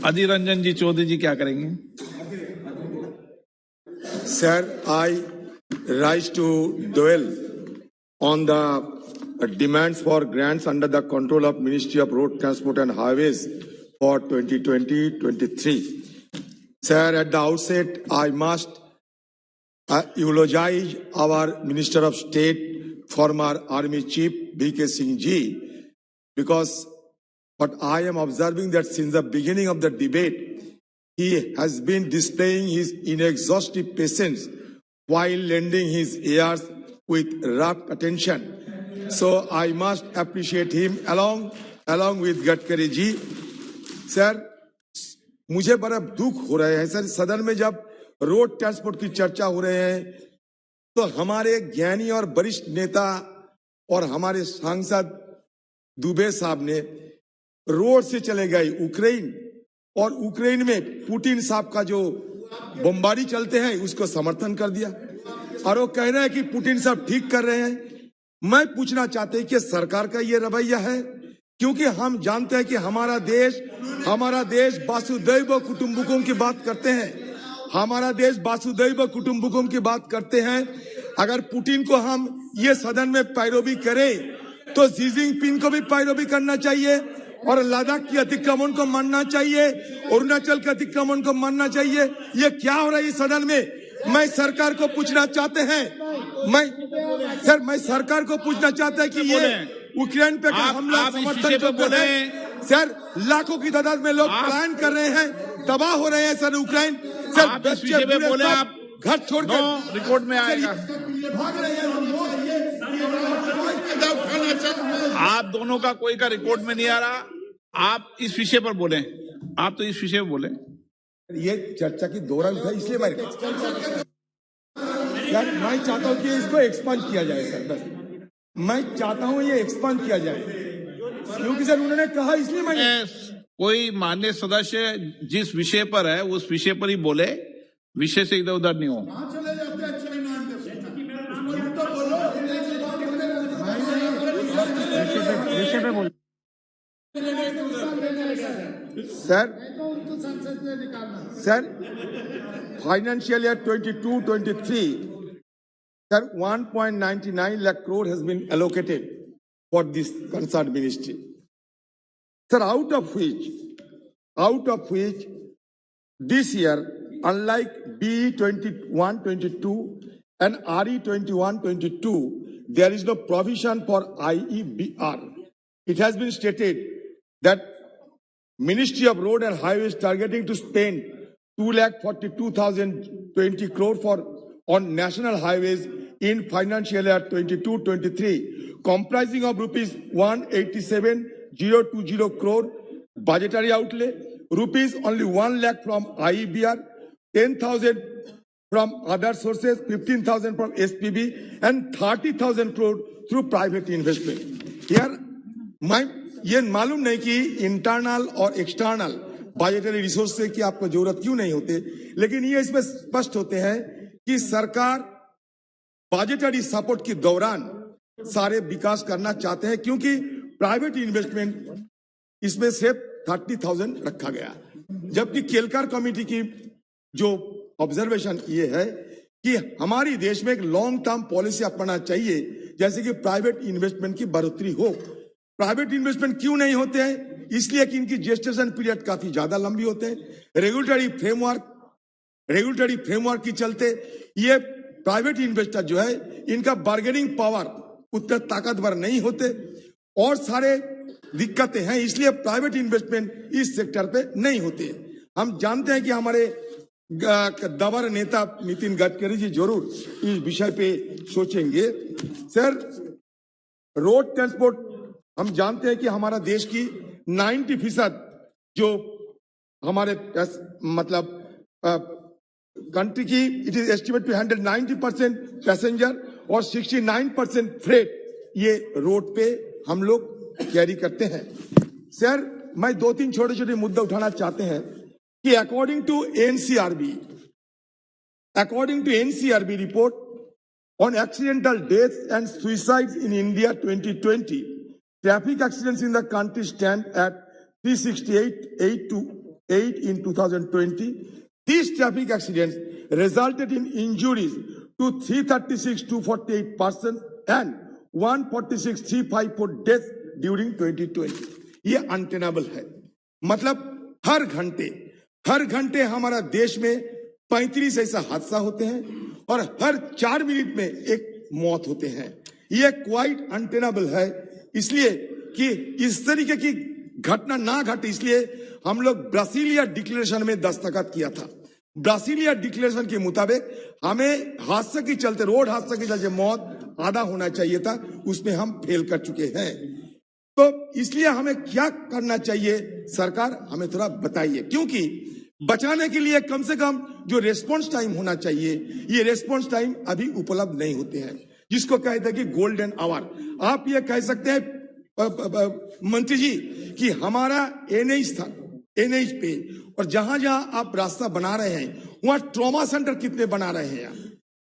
अधीर रंजन जी चौधरी जी क्या करेंगे? Sir, I rise to dwell on the demands for grants under the control of Ministry of Road Transport and Highways for 2020-23. Sir, at the outset, I must eulogize our Minister of State, former Army Chief V.K. Singh Ji, because what I am observing that since the beginning of the debate, he has been displaying his inexhaustive patience while lending his ears with rapt attention. So I must appreciate him along with Gadkari ji. Sir, मुझे बड़ा दुख हो रहा है sir, सदन में जब road transport की चर्चा हो रहे हैं तो हमारे ज्ञानी और वरिष्ठ नेता और हमारे सांसद दुबे साहब ने रोड से चले गए यूक्रेन, और यूक्रेन में पुतिन साहब का जो बमबारी चलते हैं उसको समर्थन कर दिया, और वो कह रहे हैं कि पुतिन साहब ठीक कर रहे हैं। मैं पूछना चाहते हैं कि सरकार का ये रवैया है, क्योंकि हम जानते हैं कि हमारा देश वासुदैव कुटुंबकम की बात करते हैं, हमारा देश वासुदैव कुटुंबकम की बात करते हैं। अगर पुतिन को हम ये सदन में पैरवी करें तो शी जिनपिंग को भी पैरवी करना चाहिए, और लद्दाख की अतिक्रमण को मानना चाहिए, अरुणाचल के अतिक्रमण को मानना चाहिए। ये क्या हो रहा है इस सदन में? मैं सरकार को पूछना चाहते हैं, मैं सरकार को पूछना चाहता है कि ये यूक्रेन पे हमला समर्थन जो बोले सर, लाखों की तादाद में लोग पलायन कर रहे हैं, तबाह हो रहे हैं सर यूक्रेन। सर बच्चे बोले आप घर छोड़कर रिकॉर्ड में आएगा। आप दोनों का कोई का रिकॉर्ड में नहीं आ रहा, आप इस विषय पर बोलें, आप तो इस विषय पर बोलें। ये चर्चा की दौरान था, इसलिए मैं चाहता हूं कि इसको एक्सपांड किया जाए सर, बस मैं चाहता हूं ये एक्सपांड किया जाए, क्योंकि सर उन्होंने कहा, इसलिए मैं कोई माननीय सदस्य जिस विषय पर है उस विषय पर ही बोले, विषय से इधर उधर नहीं हो। Sir financial year 22-23 sir, 1.99 lakh crore has been allocated for this concerned ministry, sir, out of which this year, unlike BE 21-22 and RE 21-22, there is no provision for IEBR. It has been stated that Ministry of Road and Highways targeting to spend 2,42,020 crore on national highways in financial year 22-23, comprising of rupees 187,020 crore budgetary outlay, rupees only 1 lakh from IEBR, 10,000 from other sources, 15,000 from SPB, and 30,000 crore through private investment. Here, ये मालूम नहीं कि internal और external budgetary resource की आपको जरूरत क्यों नहीं होते, लेकिन ये इसमें स्पष्ट होते हैं कि सरकार बजटरी सपोर्ट के दौरान सारे विकास करना चाहते हैं, क्योंकि प्राइवेट इन्वेस्टमेंट इसमें सिर्फ 30,000 रखा गया, जबकि केलकर कमेटी की जो ऑब्जर्वेशन ये है कि हमारी देश में एक लॉन्ग टर्म पॉलिसी अपनाना चाहिए, जैसे कि प्राइवेट इन्वेस्टमेंट की बढ़ोतरी हो। प्राइवेट इन्वेस्टमेंट क्यों नहीं होते हैं? इसलिए कि इनकी जेस्टेशन पीरियड काफी ज्यादा लंबी होते हैं। रेगुलेटरी फ्रेमवर्क के चलते ये प्राइवेट इन्वेस्टर जो है, इनका बार्गेनिंग पावर उतना ताकतवर नहीं होते, और सारे दिक्कतें हैं, इसलिए प्राइवेट इन्वेस्टमेंट इस सेक्टर पे नहीं होते। हम जानते हैं कि हमारे दबर नेता नितिन गडकरी जी जरूर इस विषय पे सोचेंगे। सर, रोड ट्रांसपोर्ट हम जानते हैं कि हमारा देश की 90% जो हमारे मतलब कंट्री की, it is estimate to handle 90% passenger और 69% फ्रेट ये रोड पे हम लोग कैरी करते हैं। सर, मैं 2-3 छोटे-छोटे मुद्दे उठाना चाहते हैं कि according to NCRB report on accidental deaths and suicides in India 2020, traffic accidents in the country stand at 368 in 2020. These traffic accidents resulted in injuries to 336 248 persons and 146 354 deaths during 2020. ये untenable है। मतलब हर घंटे हमारा देश में 35 ऐसा हादसा होते हैं और हर 4 मिनट में एक मौत होते हैं। ये क्वाइट अनटेनेबल है, इसलिए कि इस तरीके की घटना ना घटे, इसलिए हम लोग ब्रासीलिया डिक्लेरेशन में दस्तखत किया था। ब्रासीलिया डिक्लेरेशन के मुताबिक हमें हादसे के चलते, रोड हादसे के चलते मौत आधा होना चाहिए था, उसमें हम फेल कर चुके हैं। तो इसलिए हमें क्या करना चाहिए, सरकार हमें थोड़ा बताइए, क्योंकि बचाने के लिए कम से कम जो रेस्पॉन्स टाइम होना चाहिए, ये रेस्पॉन्स टाइम अभी उपलब्ध नहीं होते हैं, जिसको कहते हैं कि गोल्डन आवर। आप ये कह सकते हैं मंत्री जी कि हमारा एनएच पे और जहां जहां आप रास्ता बना रहे हैं वहां ट्रॉमा सेंटर कितने बना रहे हैं?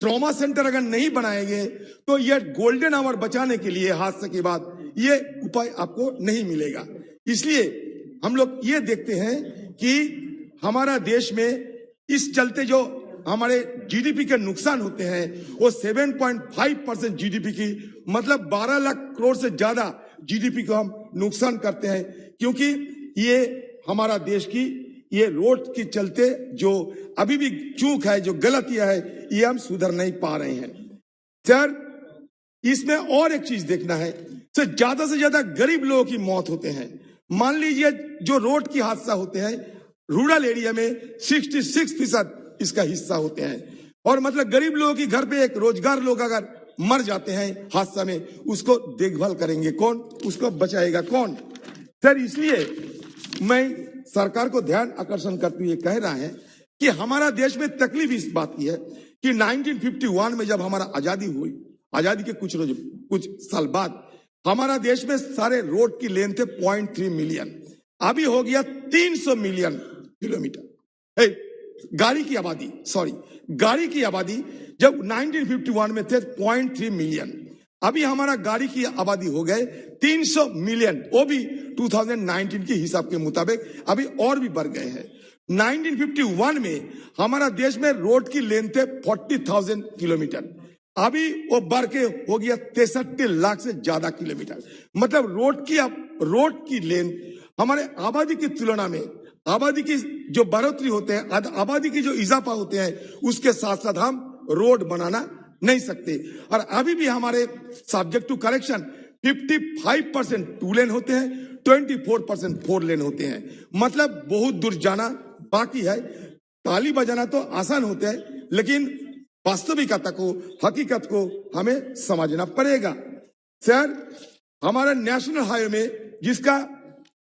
ट्रॉमा सेंटर अगर नहीं बनाएंगे तो ये गोल्डन आवर बचाने के लिए हादसे के बाद ये उपाय आपको नहीं मिलेगा। इसलिए हम लोग ये देखते हैं कि हमारा देश में इस चलते जो हमारे जीडीपी के नुकसान होते हैं वो 7.5% जीडीपी की, मतलब 12 लाख करोड़ से ज्यादा जीडीपी को हम नुकसान करते हैं, क्योंकि ये हमारा देश की ये रोड के चलते जो अभी भी चूक है, जो गलतियां है, ये हम सुधर नहीं पा रहे हैं। सर, इसमें और एक चीज देखना है, सर ज्यादा से ज्यादा गरीब लोगों की मौत होते हैं। मान लीजिए जो रोड की हादसा होते हैं रूरल एरिया में 66% इसका हिस्सा होते हैं, और मतलब गरीब लोगों की घर पे एक रोजगार लोग अगर मर जाते हैं हादसा में, उसको देखभाल करेंगे कौन, उसको बचाएगा कौन? सर, इसलिए मैं सरकार को ध्यान आकर्षण करते हुए कह रहा है कि हमारा देश में तकलीफ इस बात की है कि 1951 में जब हमारा आजादी हुई, आजादी के कुछ साल बाद हमारा देश में सारे रोड की लेंथ थे 0.3 मिलियन, अभी हो गया 300 मिलियन किलोमीटर। गाड़ी की आबादी जब 1951 में थे 0.3 मिलियन, अभी हमारा गाड़ी की आबादी हो गए 300 मिलियन, वो भी 2019 के हिसाब के मुताबिक अभी और भी बढ़ गए हैं। 1951 में हमारा देश में रोड की लेंथ थे 40,000 किलोमीटर, अभी वो बढ़ के हो गया 63 लाख से ज्यादा किलोमीटर। मतलब रोड की लेंथ हमारे आबादी की तुलना में, आबादी की जो बढ़ोतरी होते हैं, आबादी की जो इजाफा होते हैं, उसके साथ साथ हम रोड बनाना नहीं सकते। और अभी भी हमारे सब्जेक्ट टू करेक्शन 55% 2 लेन होते हैं, 24% 4 लेन होते हैं। मतलब बहुत दूर जाना बाकी है। ताली बजाना तो आसान होता है, लेकिन वास्तविकता को, हकीकत को हमें समझना पड़ेगा। सर, हमारा नेशनल हाईवे में जिसका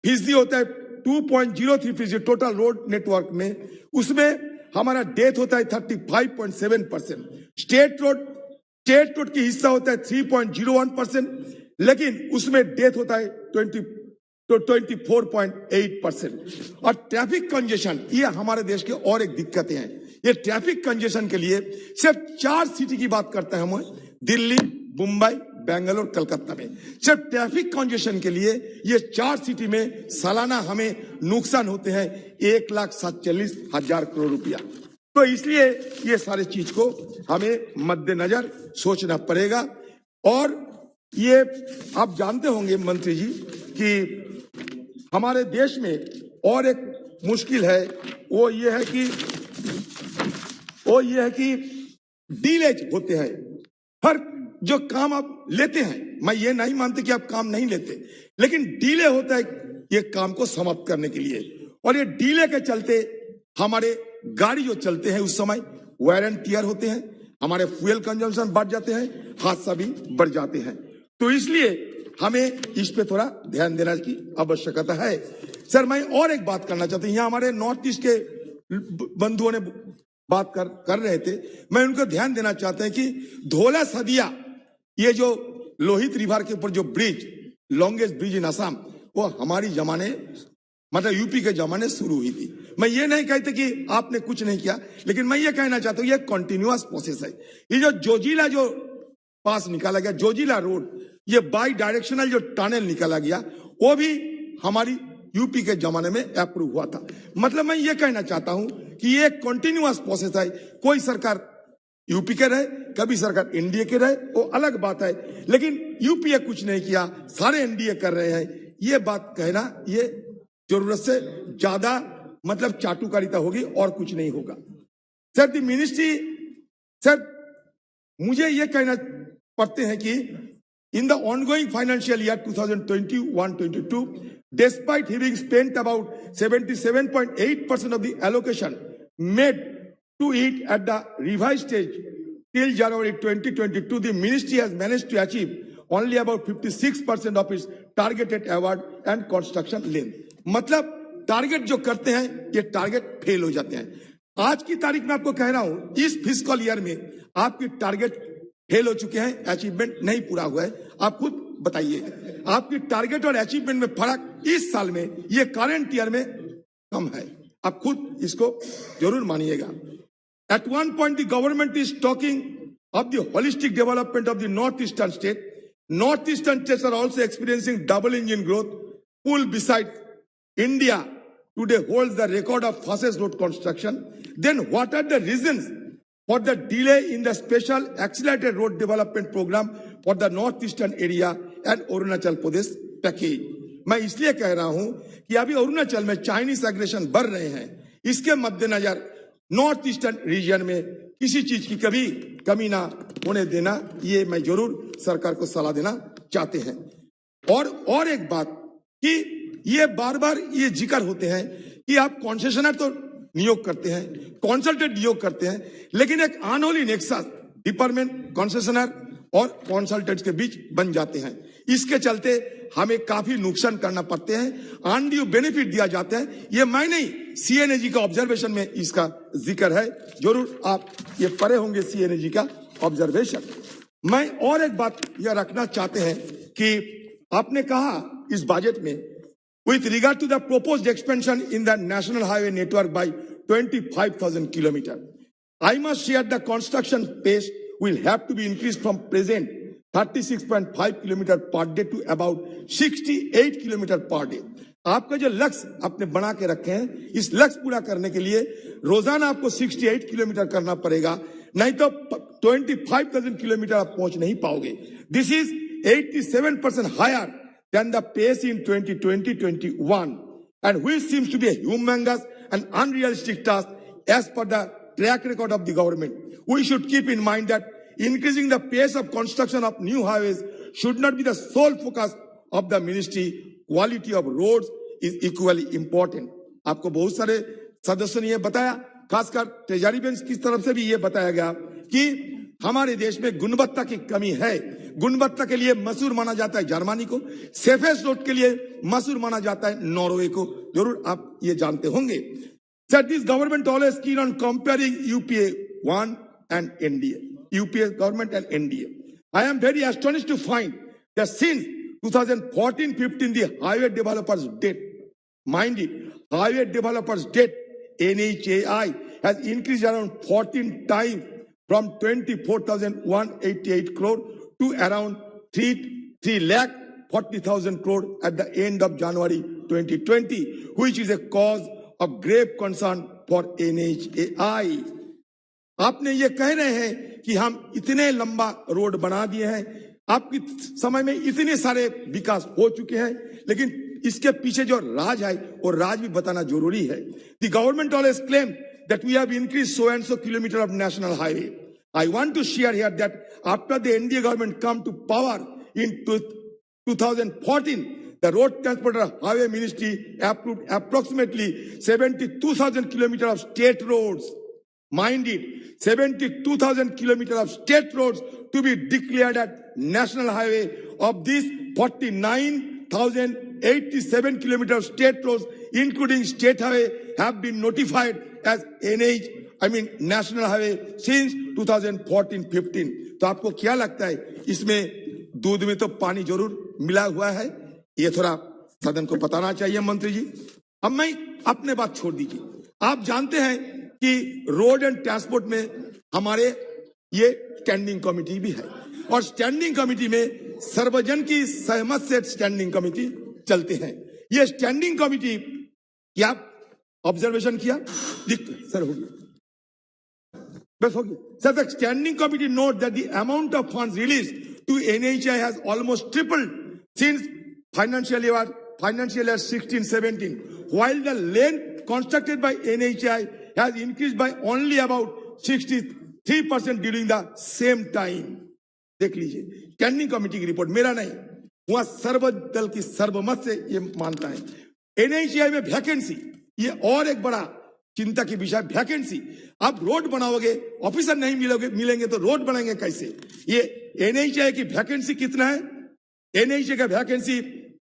फीसदी होता है 2.03% टोटल रोड नेटवर्क में, उसमें हमारा डेथ होता है 35.7%। स्टेट रोड की हिस्सा होता है 3.01%, लेकिन उसमें डेथ होता है 24.8%। और ट्रैफिक कंजेशन, ये हमारे देश की और एक दिक्कतें हैं। ये ट्रैफिक कंजेशन के लिए सिर्फ 4 सिटी की बात करते हैं हम, दिल्ली, मुंबई, बेंगलोर, कलकत्ता में। सिर्फ ट्रैफिक कंजेशन के लिए ये 4 सिटी में सालाना हमें नुकसान होते हैं 1,47,000 करोड़ रुपया। तो इसलिए ये सारे चीज को हमें मद्देनजर सोचना पड़ेगा। और ये आप जानते होंगे मंत्री जी कि हमारे देश में और एक मुश्किल है, वो ये है कि डीलेज होते हैं। हर जो काम आप लेते हैं, मैं ये नहीं मानते कि आप काम नहीं लेते, लेकिन डीले होता है ये काम को समाप्त करने के लिए। और ये डीले के चलते हमारे गाड़ी जो चलते हैं उस समय वेयर एंड टियर होते हैं, हमारे फ्यूल कंजम्पशन बढ़ जाते हैं, हादसा भी बढ़ जाते हैं। तो इसलिए हमें इस पे थोड़ा ध्यान देने की आवश्यकता है। सर, मैं और एक बात करना चाहता हूं, यहाँ हमारे नॉर्थ ईस्ट के बंधुओं ने बात कर रहे थे, मैं उनको ध्यान देना चाहता हूं कि धोला सदिया, ये जो लोहित रिवर के ऊपर जो ब्रिज, लॉन्गेस्ट ब्रिज इन असम, वो हमारी जमाने, मतलब यूपी के जमाने शुरू हुई थी। मैं ये नहीं कहते कि आपने कुछ नहीं किया, लेकिन मैं ये कहना चाहता हूं ये कंटिन्यूअस प्रोसेस है। ये जो जोजिला जो पास निकाला गया, जोजिला रोड, ये बाई डायरेक्शनल जो टनल निकाला गया, वो भी हमारी यूपी के जमाने में अप्रूव हुआ था। मतलब मैं ये कहना चाहता हूं कि ये कंटिन्यूअस प्रोसेस है। कोई सरकार यूपी के रहे, कभी सरकार एनडीए के रहे, वो अलग बात है, लेकिन यूपीए कुछ नहीं किया, सारे एनडीए कर रहे हैं। ये बात कहना ये जरूरत से ज्यादा मतलब चाटुकारिता होगी और कुछ नहीं होगा। सर दी मिनिस्ट्री, सर मुझे ये कहना पड़ते हैं कि in the ongoing financial year 2021-22, despite having spent about 77.8% of the allocation made to it at the revised stage till January 2022, the ministry has managed to achieve only about 56% of its targeted award and construction length. मतलब target जो करते हैं ये target fail हो जाते हैं। आज की तारीख में आपको कह रहा हूं, इस फिस्कल ईयर में आपकी टारगेट फेल हो चुके हैं, अचीवमेंट नहीं पूरा हुआ है। आप खुद बताइए, आपकी टारगेट और अचीवमेंट में फर्क इस साल में, ये करंट ईयर में कम है। आप खुद इसको जरूर मानिएगा। At one point, the government is talking of the holistic development of the northeastern state. Northeastern states are also experiencing double engine growth. Pull beside India today holds the record of fastest road construction. Then what are the reasons for the delay in the special accelerated road development program for the northeastern area and Arunachal Pradesh package? मैं इसलिए कह रहा हूं कि अभी अरुणाचल में Chinese aggression बढ़ रहे हैं। इसके मद्देनजर नॉर्थ ईस्टर्न रीजन में किसी चीज की कभी कमी ना होने देना, ये मैं जरूर सरकार को सलाह देना चाहते हैं। और एक बात कि ये बार बार ये जिक्र होते हैं कि आप कॉन्सेशनर तो नियोग करते हैं, कंसल्टेंट नियोग करते हैं, लेकिन एक अनहोली नेक्सस डिपार्टमेंट कॉन्सेशनर और कंसल्टेंट्स के बीच बन जाते हैं। इसके चलते हमें काफी नुकसान करना पड़ते हैं, अनड्यू बेनिफिट दिया जाता है। ये मैं नहीं, सीएनएजी का ऑब्जर्वेशन में इसका जिक्र है, जरूर आप ये पढ़े होंगे सीएनएजी का ऑब्जर्वेशन। मैं और एक बात यह रखना चाहते हैं कि आपने कहा इस बजट में with regard to the proposed expansion in the national highway network by 25,000 kilometers, I must share the construction pace will have to be increased from present 36.5 kilometer per day to about 68 kilometer per day. आपका जो लक्ष्य आपने बना के रखे हैं, इस लक्ष्य पूरा करने के लिए रोजाना आपको 68 किलोमीटर करना पड़ेगा, नहीं तो 25,000 किलोमीटर आप पहुंच नहीं पाओगे। This is 87% higher than the pace in 2020-21, and which seems to be a humongous and unrealistic task as per the track record of the government. We should keep in mind that increasing the pace of construction of new highways should not be the sole focus of the ministry. Quality of roads is equally important. आपको बहुत सारे सदस्यों ने ये बताया, खासकर treasury bench की तरफ से भी ये बताया गया कि हमारे देश में गुणवत्ता की कमी है। गुणवत्ता के लिए मशहूर माना जाता है जर्मनी को, सेफेस्ट रोड के लिए मशहूर माना जाता है नॉर्वे को, जरूर आप ये जानते होंगे। Sir, this government always keen on comparing UPA 1 and NDA, UPA government and NDA. I am very astonished to find that since 2014-15, the highway developers debt, mind it, highway developers debt, NHAI, has increased around 14 times from 24,188 crore to around 3,40,000 crore at the end of January 2020, which is a cause of grave concern for NHAI. आपने ये कह रहे हैं कि हम इतने लंबा road बना दिए हैं, आपके समय में इतने सारे विकास हो चुके हैं, लेकिन इसके पीछे जो राज है वो राज भी बताना जरूरी है। The government always claimed that we have increased so and so kilometer of national highway. I want to share here that after the NDA government come to power in 2014, the Road Transport and Highway Ministry approved approximately 72,000 kilometers of state roads. Mind it, 72,000 kilometers of state roads to be declared as national highway. Of these, 49,087 kilometers of state roads, including state highway, have been notified as national highway since 2014-15. तो आपको क्या लगता है, इसमें दूध में तो पानी जरूर मिला हुआ है? ये थोड़ा सदन को बताना चाहिए मंत्री जी। अब मैं अपने बात छोड़ दीजिए, आप जानते हैं कि रोड एंड ट्रांसपोर्ट में हमारे ये स्टैंडिंग कमेटी भी है, और स्टैंडिंग कमेटी में सर्वजन की सहमत से स्टैंडिंग कमेटी चलते हैं। ये स्टैंडिंग कमिटी क्या ऑब्जर्वेशन किया? सर हो गया, बस हो गया sir. The standing committee note that the amount of funds release to NHI has almost tripled since financial year 16-17, while the land constructed by NHI has increased by only about 63% during the same time. देख लीजिए standing committee की report, मेरा नहीं, वहां सर्वदल की सर्वमत से ये मानता है। NHI में वैकेंसी, ये और एक बड़ा चिंता की विषय, वैकेंसी। आप रोड बनाओगे, ऑफिसर नहीं मिलेंगे तो रोड बनाएंगे कैसे? ये NHI की वैकेंसी कितना है? NHI का वैकेंसी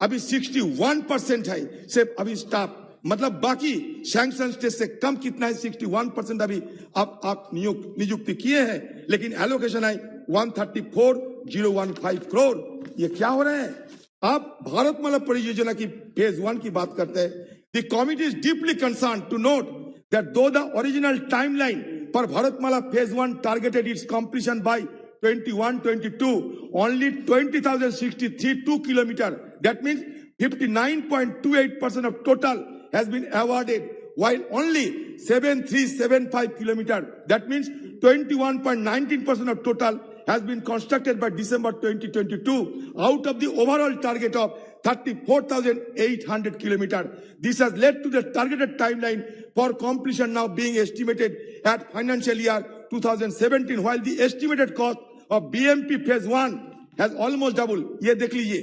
अभी 61% है सिर्फ अभी स्टाफ, मतलब बाकी सैंक्शन स्टेज से कम कितना है? 61% अभी आप नियुक्ति किए हैं, लेकिन एलोकेशन है 134,015 करोड़। ये क्या हो रहा है? आप भारतमाला परियोजना की फेज 1 की बात करते हैं। The committee is deeply concern to note that though the original timeline पर Bharatmala phase 1 targeted its completion by 21-22, only 20,063 kilometer. That means 59.28% of total has been awarded, while only 7,375 kilometer, that means 21.19% of total has been constructed by December 2022 out of the overall target of 34,800 kilometer. This has led to the targeted timeline for completion now being estimated at financial year 2017, while the estimated cost of BMP phase 1 has almost doubled. ये देख लीजिए,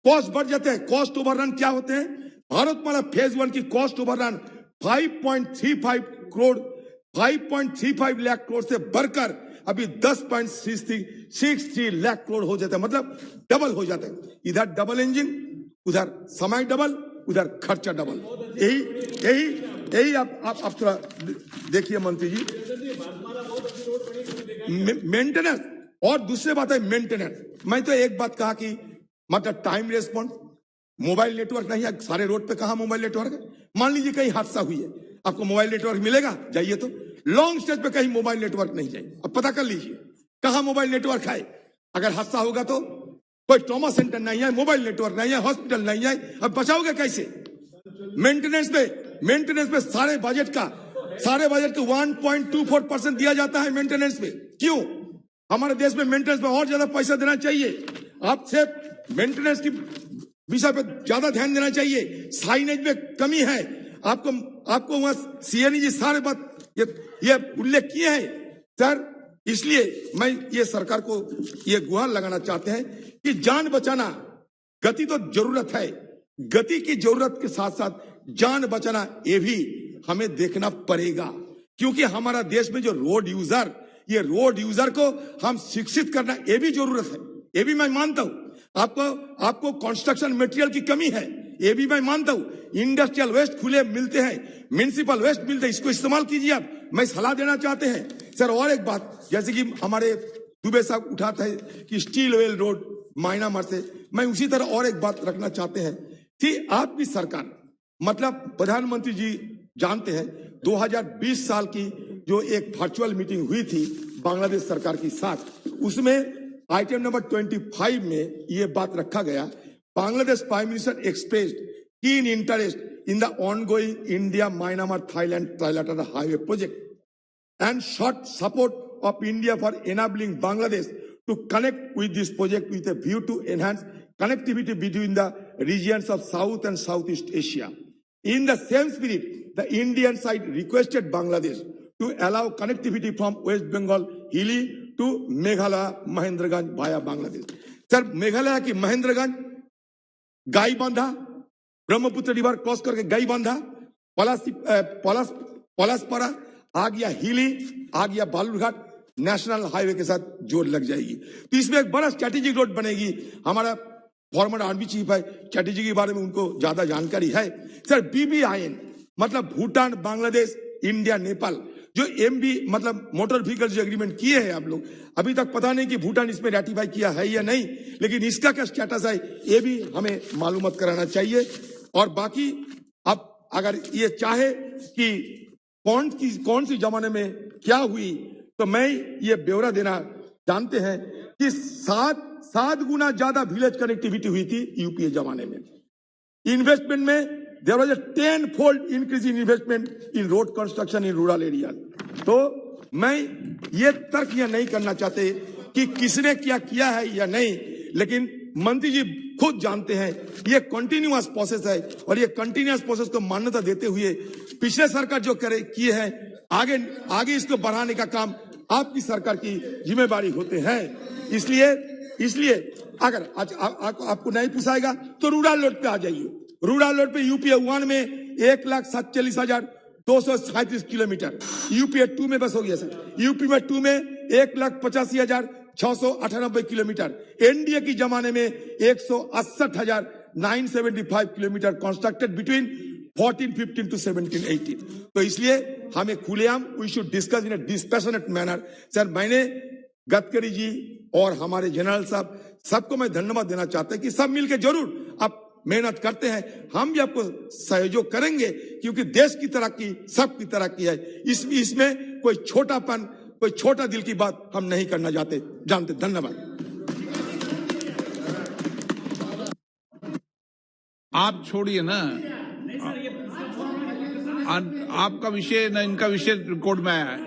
cost बढ़ जाते हैं। Cost overrun क्या होते हैं? Bharatmala phase 1 की कॉस्ट ओवररन 5.35 लाख करोड़ से बढ़कर अभी 10.63 लाख करोड़ हो जाता है, मतलब डबल हो जाता है। इधर डबल इंजन, उधर समय डबल, उधर खर्चा डबल। यही आप थोड़ा देखिए मंत्री जी, मेंटेनेंस। और दूसरी बात है मेंटेनेंस। मैं तो एक बात कहा कि मतलब टाइम रेस्पॉन्स, मोबाइल नेटवर्क नहीं है सारे रोड पे, कहां मोबाइल नेटवर्क है? मान लीजिए कहीं हादसा हुई है, आपको मोबाइल नेटवर्क मिलेगा? जाइए तो लॉन्ग स्टेज पे कहीं मोबाइल नेटवर्क नहीं जाए, अब पता कर लीजिए कहां मोबाइल नेटवर्क है। अगर हादसा होगा तो कोई ट्रॉमा सेंटर नहीं है, मोबाइल नेटवर्क नहीं है, हॉस्पिटल नहीं है, अब बचाओगे कैसे? मेंटेनेंस पे सारे बजट का 1.24% दिया जाता है मेंटेनेंस पे। क्यों? हमारे देश में मेंटेनेंस पे और ज्यादा पैसा देना चाहिए। आप सिर्फ मेंटेनेंस की विषय पे ज्यादा ध्यान देना चाहिए। साइनेज में कमी है, आपको वहां CNE जी सारे बात ये उल्लेख किए हैं सर। इसलिए मैं ये सरकार को ये गुहार लगाना चाहते हैं कि जान बचाना, गति तो जरूरत है, गति की जरूरत के साथ साथ जान बचाना ये भी हमें देखना पड़ेगा, क्योंकि हमारा देश में जो रोड यूजर को हम शिक्षित करना ये भी जरूरत है। ये भी मैं मानता हूं। आपको कंस्ट्रक्शन मटेरियल की कमी है, ये भी मैं मानता हूं। इंडस्ट्रियल वेस्ट खुले मिलते हैं, म्युनिसिपल वेस्ट मिलते हैं, इसको इस्तेमाल कीजिए आप। मैं सलाह देना चाहते हैं सर। और एक बात, जैसे कि हमारे दुबे साहब उठाते हैं कि स्टील वेल रोड म्यांमार से, मैं उसी तरह और एक बात रखना चाहते हैं कि आपकी सरकार, मतलब प्रधानमंत्री जी जानते हैं 2020 साल की जो एक वर्चुअल मीटिंग हुई थी बांग्लादेश सरकार के साथ, उसमें आइटम नंबर 25 में यह बात रखा गया, Bangladesh prime minister expressed keen interest in the ongoing India Myanmar Thailand trilateral highway project and sought support of India for enabling Bangladesh to connect with this project with a view to enhance connectivity between the regions of South and Southeast Asia. In the same spirit, the Indian side requested Bangladesh to allow connectivity from West Bengal Hilly to Meghalaya Mahendraganj via Bangladesh. Sir, Meghalaya की Mahendraganj, गाईबांधा, Brahmaputra river cross करके गाईबांधा, पलासपरा आ गया, हिली आ गया, Balurghat, national highway के साथ जोड़ लग जाएगी। तो इसमें एक बड़ा स्ट्रेटेजिक रोड बनेगी। हमारा फॉर्मर आर्मी चीफ है, स्ट्रेटेजी के बारे में उनको ज्यादा जानकारी है। सर, BBIN मतलब भूटान, बांग्लादेश, इंडिया, नेपाल, जो MB मतलब मोटर व्हीकल जो एग्रीमेंट किए हैं आप लोग, अभी तक पता नहीं कि भूटान इसमें रेटिफाई किया है या नहीं, लेकिन इसका क्या स्टेटस है ये भी हमें मालूमात कराना चाहिए। और बाकी अब अगर ये चाहे कि कौन सी जमाने में क्या हुई, तो मैं ये ब्यौरा देना जानते हैं कि 7 गुना ज्यादा विलेज कनेक्टिविटी हुई थी UPA जमाने में। इन्वेस्टमेंट में there was a 10-fold increase in investment in road construction in rural area. तो मैं ये तर्क यह नहीं करना चाहते कि किसने क्या किया है या नहीं, लेकिन मंत्री जी खुद जानते हैं ये कंटिन्यूअस प्रोसेस है और ये कंटिन्यूअस प्रोसेस को मान्यता देते हुए पिछले सरकार जो किए हैं आगे इसको बढ़ाने का काम आपकी सरकार की जिम्मेदारी होते हैं। इसलिए अगर आज आपको नहीं पूछाएगा तो रूरल रोड पे आ जाइए। रूरल रोड पे यूपीए 1 में 1,47,237 किलोमीटर, यूपीए 2 में बस हो गया सर, यूपी में 2 में 1,85,698 किलोमीटर, एनडीए की जमाने में 168,975 किलोमीटर कंस्ट्रक्टेड बिटवीन 1415 to 1718। तो इसलिए हमें खुलेआम we should discuss in a dispassionate manner. Sir मैंने गडकरी जी और हमारे जनरल साहब सबको मैं धन्यवाद देना चाहता हूं कि सब मिलकर जरूर आप मेहनत करते हैं, हम भी आपको सहयोग करेंगे क्योंकि देश की तरक्की सबकी तरक्की है। इसमें कोई छोटापन कोई छोटा दिल की बात हम नहीं करना जानते। धन्यवाद। आप छोड़िए ना, आपका विषय ना इनका विषय रिकॉर्ड में आया है।